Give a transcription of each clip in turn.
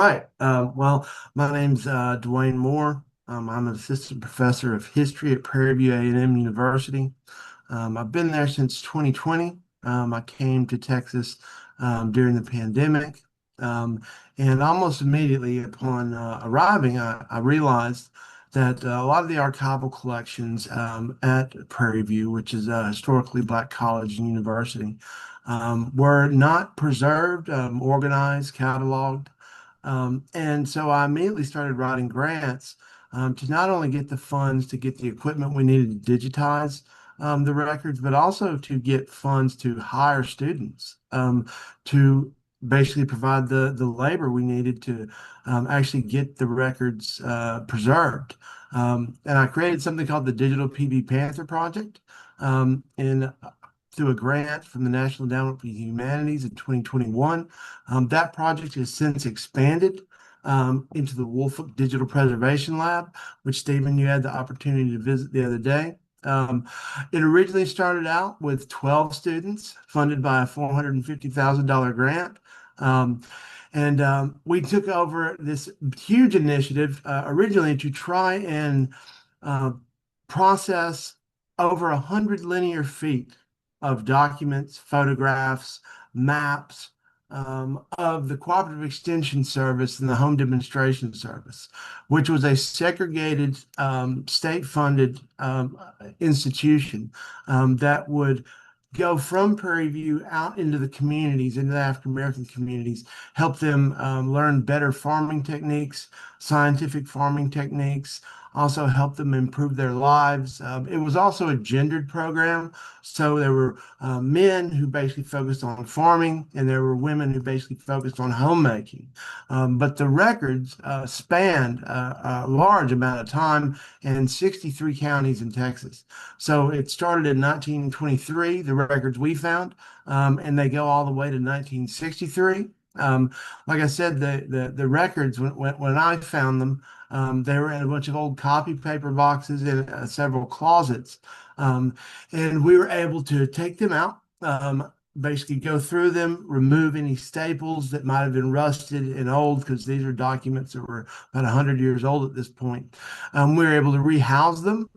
right. Well, my name's Dwayne Moore. I'm an assistant professor of history at Prairie View A&M University. I've been there since 2020. I came to Texas during the pandemic. Um, and almost immediately upon arriving, I realized that a lot of the archival collections at Prairie View, which is a historically Black college and university, were not preserved, organized, cataloged. And so I immediately started writing grants to not only get the funds to get the equipment we needed to digitize the records, but also to get funds to hire students to basically provide the labor we needed to actually get the records preserved. And I created something called the Digital PV Panther Project. In through a grant from the National Endowment for Humanities in 2021. That project has since expanded into the Woolfolk Digital Preservation Lab, which Stephen, you had the opportunity to visit the other day. Um, it originally started out with 12 students funded by a $450,000 grant. We took over this huge initiative originally to try and uh, process over 100 linear feet of documents, photographs, maps of the Cooperative Extension Service and the Home Demonstration Service, which was a segregated state-funded institution that would go from Prairie View out into the communities, into the African American communities, help them learn better farming techniques, scientific farming techniques, also help them improve their lives. It was also a gendered program. So there were men who basically focused on farming, and there were women who basically focused on homemaking. But the records spanned a large amount of time in 63 counties in Texas. So it started in 1923, the records we found, and they go all the way to 1963. Like I said, the records when I found them, they were in a bunch of old copy paper boxes in several closets, and we were able to take them out. Basically go through them, remove any staples that might have been rusted and old, because these are documents that were about 100 years old at this point. We were able to rehouse them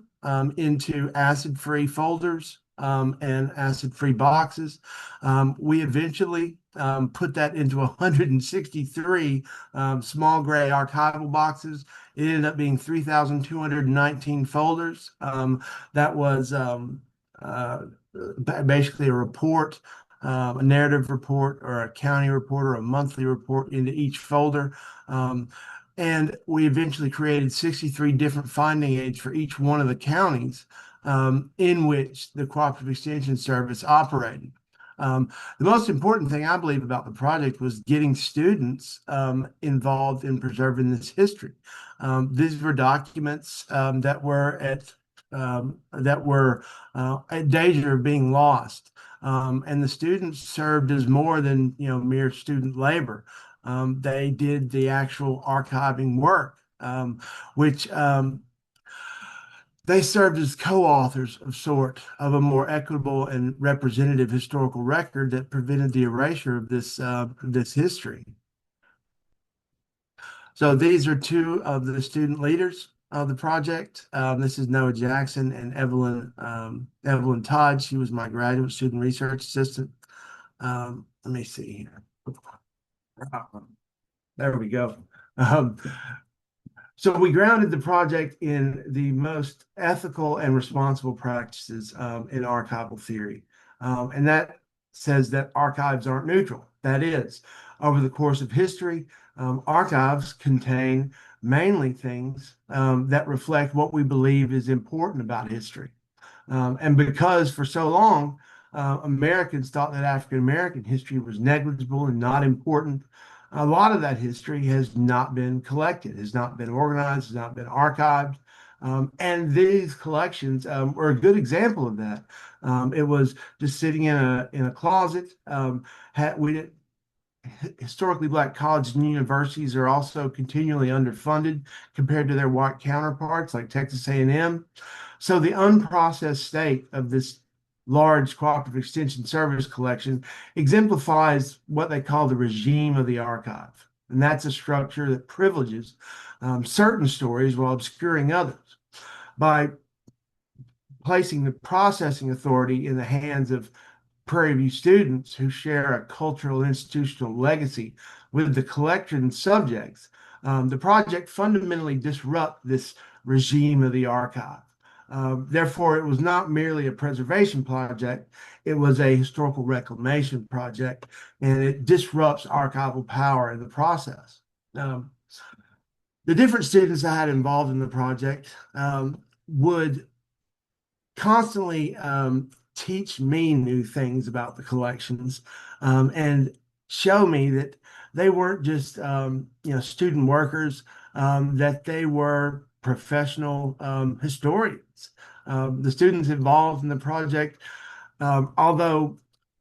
into acid-free folders and acid-free boxes. We eventually put that into 163 small gray archival boxes. It ended up being 3,219 folders. That was basically a report, a narrative report, or a county report, or a monthly report into each folder. And we eventually created 63 different finding aids for each one of the counties in which the Cooperative Extension Service operated. The most important thing I believe about the project was getting students involved in preserving this history. These were documents that were at danger of being lost. And the students served as more than mere student labor. They did the actual archiving work, which they served as co-authors of sort of a more equitable and representative historical record that prevented the erasure of this history. So these are two of the student leaders of the project. This is Noah Jackson and Evelyn Todd. She was my graduate student research assistant. Let me see here. There we go. Um, so we grounded the project in the most ethical and responsible practices in archival theory. And that says that archives aren't neutral. That is, over the course of history, archives contain mainly things that reflect what we believe is important about history. And because for so long, Americans thought that African American history was negligible and not important, a lot of that history has not been collected, has not been organized, has not been archived. And these collections were a good example of that. It was just sitting in a closet. We Historically Black colleges and universities are also continually underfunded compared to their white counterparts like Texas A&M. So the unprocessed state of this large cooperative extension service collection exemplifies what they call the regime of the archive. And that's a structure that privileges certain stories while obscuring others. By placing the processing authority in the hands of Prairie View students who share a cultural and institutional legacy with the collector and subjects, the project fundamentally disrupts this regime of the archive. Therefore, it was not merely a preservation project, it was a historical reclamation project, and it disrupts archival power in the process. Um, the different students I had involved in the project would constantly teach me new things about the collections and show me that they weren't just student workers, that they were professional historians. The students involved in the project, although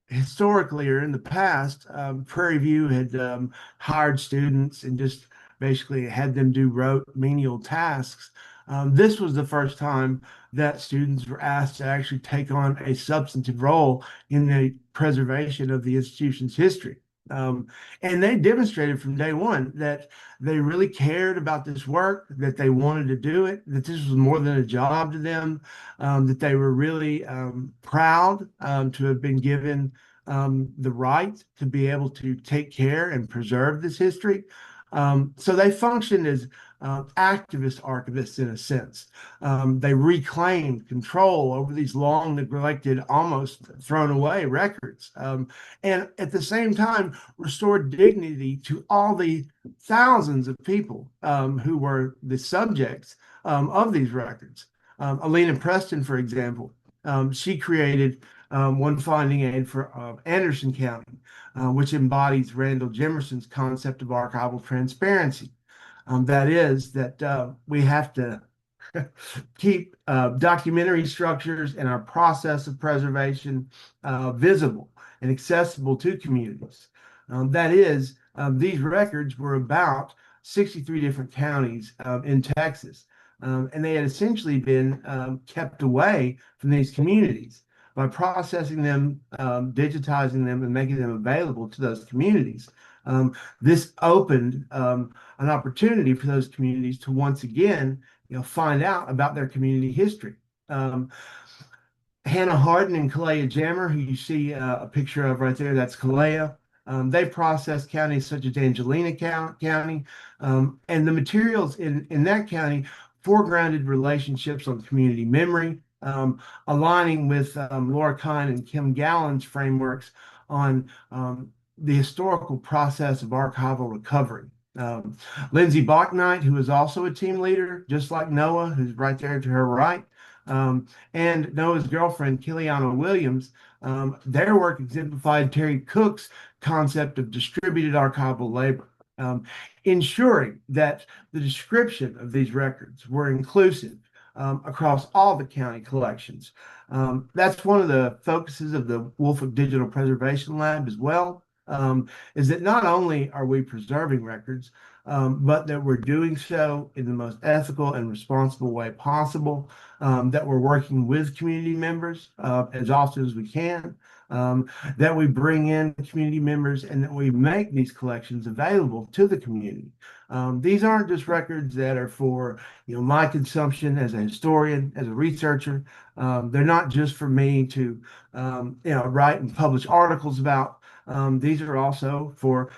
historically or in the past, Prairie View had hired students and just basically had them do rote menial tasks. This was the first time that students were asked to actually take on a substantive role in the preservation of the institution's history. Um, and they demonstrated from day one that they really cared about this work, that they wanted to do it, that this was more than a job to them, that they were really proud to have been given the right to be able to take care and preserve this history. So they functioned as activist archivists in a sense. They reclaimed control over these long neglected, almost thrown away records, and at the same time restored dignity to all the thousands of people who were the subjects of these records. Alina Preston, for example, she created one finding aid for Anderson County, which embodies Randall Jemerson's concept of archival transparency. That is, that we have to keep documentary structures and our process of preservation visible and accessible to communities. That is, these records were about 63 different counties in Texas, and they had essentially been kept away from these communities. By processing them, digitizing them, and making them available to those communities, this opened an opportunity for those communities to once again, find out about their community history. Um, Hannah Harden and Kalea Jammer, who you see a picture of right there, that's Kalea. They processed counties such as Angelina County, and the materials in that county foregrounded relationships on community memory, aligning with Laura Kine and Kim Gallen's frameworks on the historical process of archival recovery. Lindsay Bachknight, who is also a team leader, just like Noah, who's right there to her right, and Noah's girlfriend, Kiliana Williams, their work exemplified Terry Cook's concept of distributed archival labor, um, ensuring that the description of these records were inclusive across all the county collections. That's one of the focuses of the Woolfolk Digital Preservation Lab as well, is that not only are we preserving records, but that we're doing so in the most ethical and responsible way possible, that we're working with community members as often as we can, that we bring in community members and that we make these collections available to the community. These aren't just records that are for my consumption as a historian, as a researcher. They're not just for me to write and publish articles about. These are also for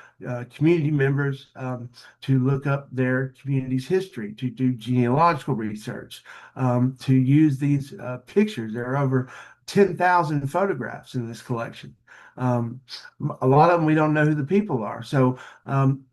community members to look up their community's history, to do genealogical research, to use these pictures. There are over 10,000 photographs in this collection. A lot of them we don't know who the people are. So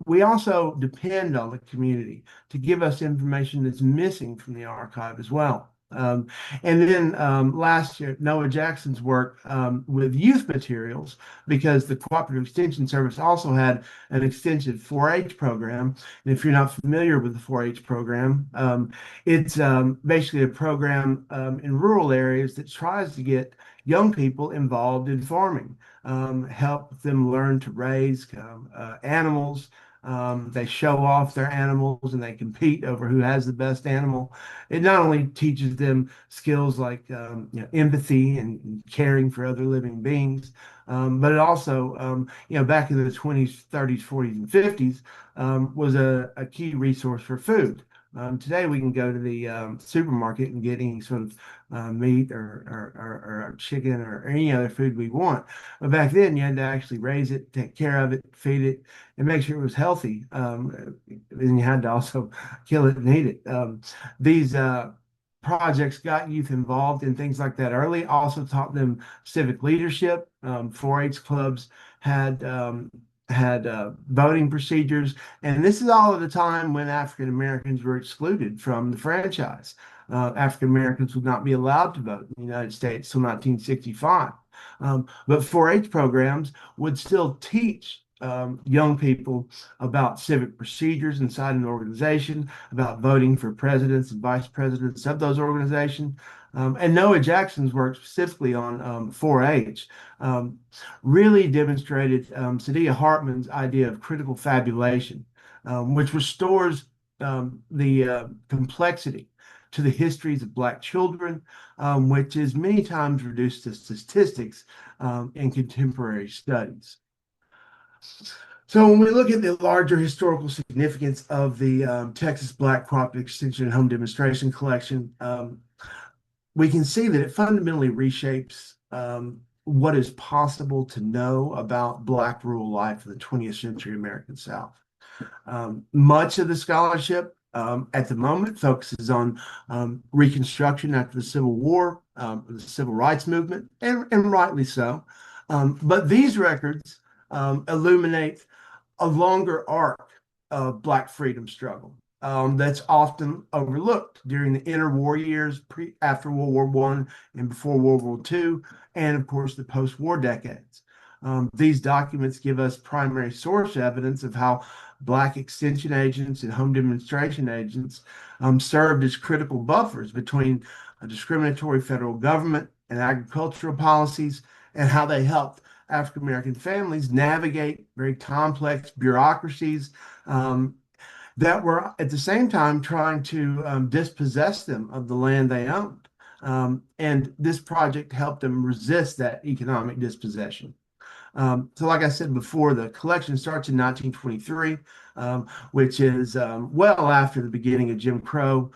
we also depend on the community to give us information that's missing from the archive as well. And then last year, Noah Jackson's work with youth materials, because the Cooperative Extension Service also had an extensive 4-H program. And if you're not familiar with the 4-H program, it's basically a program in rural areas that tries to get young people involved in farming, help them learn to raise animals. They show off their animals and they compete over who has the best animal. It not only teaches them skills like empathy and caring for other living beings, But it also, back in the 20s, 30s, 40s, and 50s, was a key resource for food. Today, we can go to the supermarket and get any sort of meat or chicken or any other food we want. But back then, you had to actually raise it, take care of it, feed it, and make sure it was healthy. And you had to also kill it and eat it. These projects got youth involved in things like that early, also taught them civic leadership. 4-H clubs had voting procedures, and this is all at a time when African Americans were excluded from the franchise. African Americans would not be allowed to vote in the United States till 1965. But 4-H programs would still teach young people about civic procedures inside an organization, about voting for presidents and vice presidents of those organizations. And Noah Jackson's work specifically on 4-H really demonstrated Saidiya Hartman's idea of critical fabulation, which restores the complexity to the histories of Black children, which is many times reduced to statistics in contemporary studies. So when we look at the larger historical significance of the Texas Black Cooperative Extension and Home Demonstration Collection, we can see that it fundamentally reshapes what is possible to know about Black rural life in the 20th century American South. Much of the scholarship at the moment focuses on Reconstruction after the Civil War, the Civil Rights Movement, and rightly so. But these records illuminate a longer arc of Black freedom struggle that's often overlooked during the interwar years, after World War I and before World War II, and of course the post-war decades. These documents give us primary source evidence of how Black extension agents and home demonstration agents served as critical buffers between a discriminatory federal government and agricultural policies, and how they helped African American families navigate very complex bureaucracies that were at the same time trying to dispossess them of the land they owned. And this project helped them resist that economic dispossession. So like I said before, the collection starts in 1923, which is well after the beginning of Jim Crow,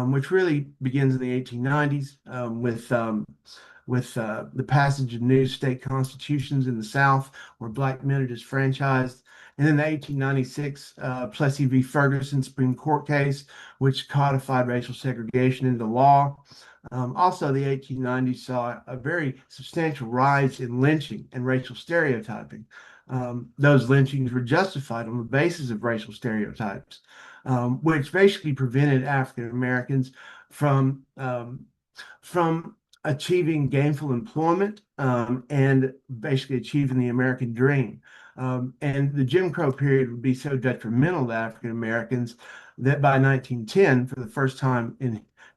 which really begins in the 1890s with the passage of new state constitutions in the South, where Black men are disfranchised. And then the 1896 Plessy v. Ferguson Supreme Court case, which codified racial segregation into law. Also, the 1890s saw a very substantial rise in lynching and racial stereotyping. Those lynchings were justified on the basis of racial stereotypes, which basically prevented African Americans from achieving gainful employment and basically achieving the American dream. And the Jim Crow period would be so detrimental to African Americans that by 1910, for the first time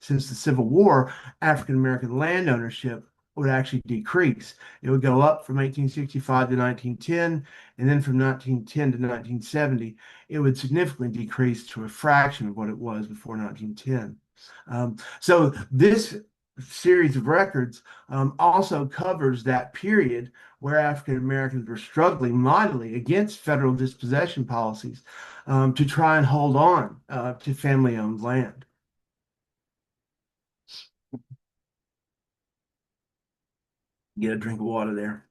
since the Civil War, African American land ownership would actually decrease. It would go up from 1865 to 1910, and then from 1910 to 1970, it would significantly decrease to a fraction of what it was before 1910. So this series of records also covers that period where African Americans were struggling mightily against federal dispossession policies to try and hold on to family-owned land. Get a drink of water there.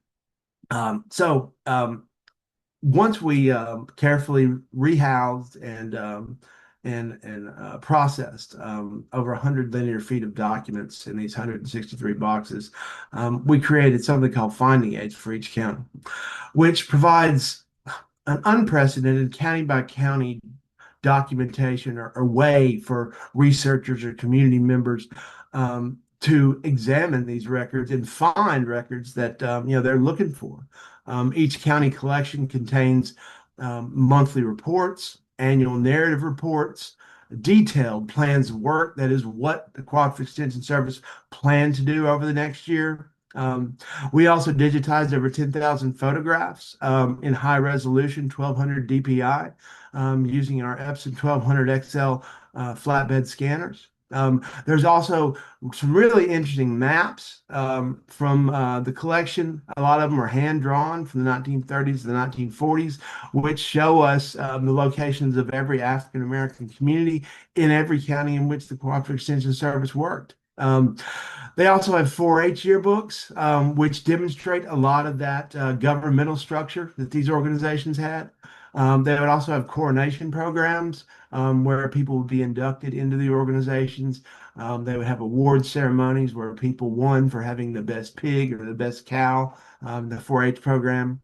Once we carefully rehoused and processed over 100 linear feet of documents in these 163 boxes, we created something called finding aids for each county, which provides an unprecedented county by county documentation or way for researchers or community members to examine these records and find records that they're looking for. Each county collection contains monthly reports, annual narrative reports, detailed plans of work. That is what the Cooperative Extension Service planned to do over the next year. We also digitized over 10,000 photographs in high resolution 1200 DPI using our Epson 1200 XL flatbed scanners. There's also some really interesting maps from the collection. A lot of them are hand drawn from the 1930s to the 1940s, which show us the locations of every African American community in every county in which the Cooperative Extension Service worked. They also have 4-H yearbooks, which demonstrate a lot of that governmental structure that these organizations had. They would also have coronation programs where people would be inducted into the organizations. They would have award ceremonies where people won for having the best pig or the best cow, the 4-H program.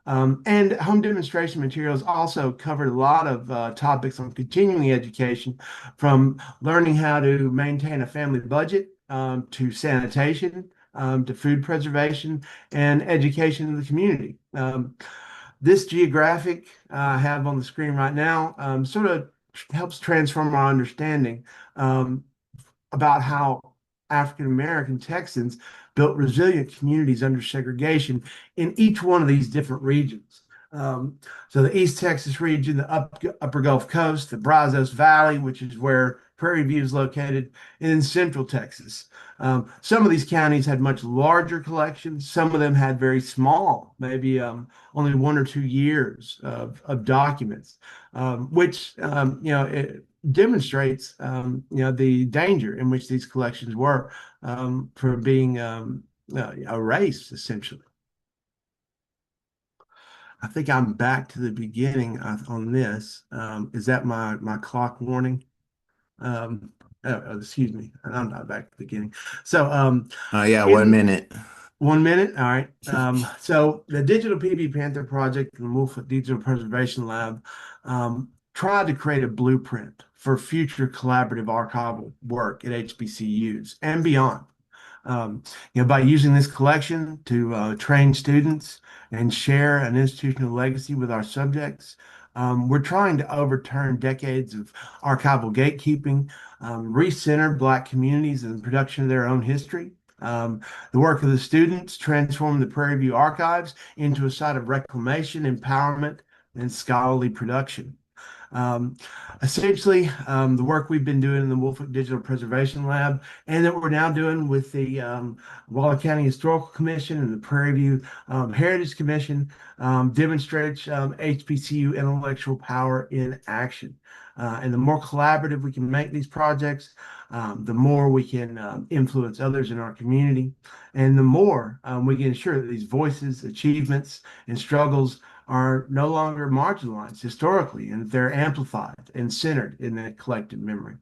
And home demonstration materials also covered a lot of topics on continuing education, from learning how to maintain a family budget to sanitation to food preservation and education in the community. This geographic I have on the screen right now sort of helps transform our understanding about how African American Texans built resilient communities under segregation in each one of these different regions. Um, so the East Texas region, the Upper Gulf Coast, the Brazos Valley, which is where Prairie View is located, and in Central Texas. Some of these counties had much larger collections. Some of them had very small, maybe only 1 or 2 years of documents, which it demonstrates the danger in which these collections were for being erased, essentially. I think I'm back to the beginning on this. Is that my clock warning? Excuse me. I'm not back to the beginning. So Yeah, one in minute. 1 minute. All right. So the Digital PV Panther Project and the Woolfolk Digital Preservation Lab tried to create a blueprint for future collaborative archival work at HBCUs and beyond. Um, by using this collection to train students and share an institutional legacy with our subjects, we're trying to overturn decades of archival gatekeeping, recenter Black communities in the production of their own history. The work of the students transformed the Prairie View archives into a site of reclamation, empowerment, and scholarly production. Um, Essentially, the work we've been doing in the Woolfolk Digital Preservation Lab and that we're now doing with the Waller County Historical Commission and the Prairie View Heritage Commission demonstrates HBCU intellectual power in action. And the more collaborative we can make these projects, the more we can influence others in our community, and the more we can ensure that these voices, achievements, and struggles are no longer marginalized historically, and they're amplified and centered in that collective memory.